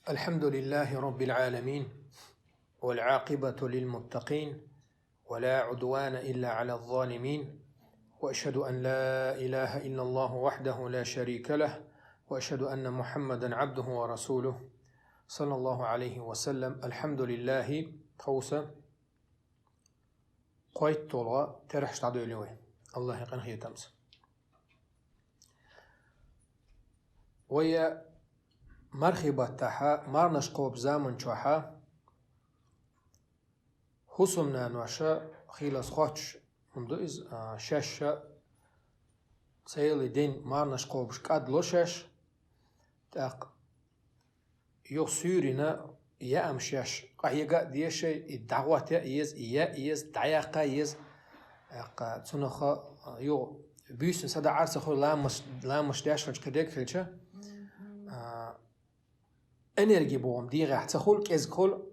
الحمد لله رب العالمين، والعاقبة للمتقين، ولا عدوان إلا على الظالمين، وأشهد أن لا إله إلا الله وحده لا شريك له، وأشهد أن محمدا عبده ورسوله صلى الله عليه وسلم. الحمد لله خوسة قويت طولة ترحش تعدو إليوي الله يقن هي تمس ويا مرخبة تحا مارنش قوب زامن شوحا حسمنا نوشا خيلاس خوش ممدوز شاشة سيلي دين مارنش قوبش قد لوشش تاق يو سورينا يا أمشاش قايقا ديشي الدعوة يز يز دعيقا يز تنخا يو بيسن سدا عرس خو لامش داش فنش كديك فيلشا انرجي بوم دي راح تخول كز كل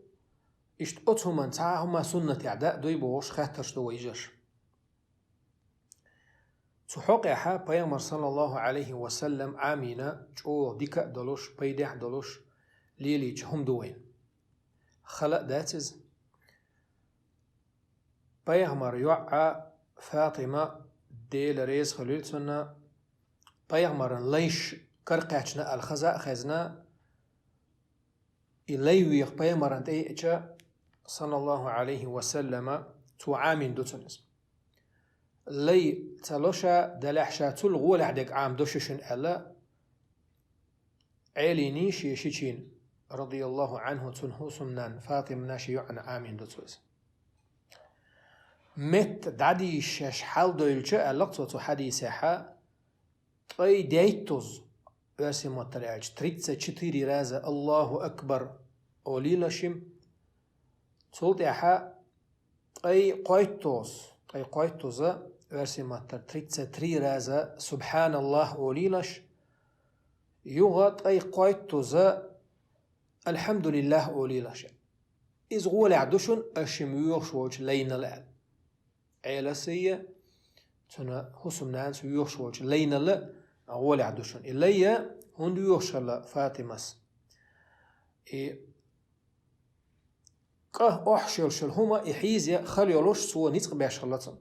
اشت اتهما تعهما سنة اعداء دوي بوش خاطرش دو ويجش تحقيحا بيامر صلى الله عليه وسلم عامينا جو ديكا دلوش بيدح دلوش ليلي هم دوين خلق داتز بيامر يوعى فاطمة ديل ريز خليل سنة بيامر ليش كرقاتنا الخزاء خزنا إليويق بيامر انت ايجا صلى الله عليه وسلم تعامين دوتنز لي تلوشا دلحشا تلغول عدك عام دوششن ألا عيليني شيشين رضي الله عنه تنهو سمنان فاطم ناشي عن عامين دوتنز مت دعدي شاش حال دويلجا اللقطة حديثها طي ديتوز واسي مطلعج تريتسا چتيري رازا الله أكبر أوليلاشم تولتيحا طي قويتوزا واسي مطلع تريتسا تري رازا سبحان الله أوليلاش يوغا طي قويتوزا الحمد لله أوليلاش إز غول عدوشن أشميوش ووش لين الآن عيلاسية تنا حسم نانس يوش ووش لين الآن غول عدوشن إليا هندو يوشل فاطمس قه أحشل هما إحيزيا خليولوش سوى نيتق بيشلتن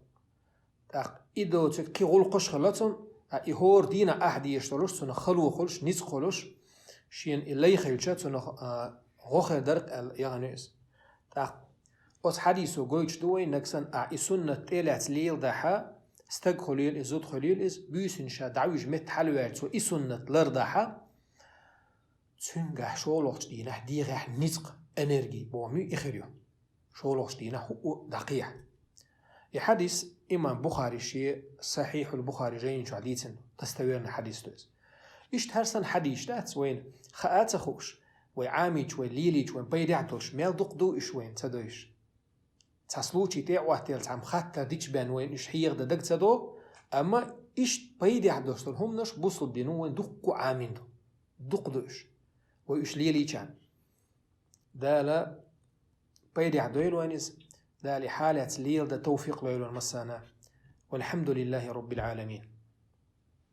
إدو تكي غلقش خلتن إهور دينا أحدي يشتلوش سنة خلو خلش نيتق خلوش شين إلي خيلشات سنة غوخي درق يغنيس أس حديثو قويش دوي نكسن إسنة تيلات ليل داحا استق خليل إزود خليل إز بيسنشا دعويج مت حلوات سو إسنة لرداحا تنجح شولوش دينا ديغح نيتق انرجي بومي اخريو شولوش دينا هو دقيق الحديث امام بخاري شيء صحيح البخاري جايين شو حديثن تستويرنا حديث توز اشتهرسن حديث دات وين خاات خوش وعاميج وليليج وين بيدعتوش ميل دقدو اش وين تدويش تسلوشي تيعوه تيل تام خاطر ديش بان وين اش حيغ ددك تدو اما اش بيدعتوش هم نش بوصل دينو وين دقو عامين دو دقدوش ويش ليليجان دالا بيدع دويلوانيز دالي حالة ليل دا توفيق ليلوان مسانا والحمد لله رب العالمين.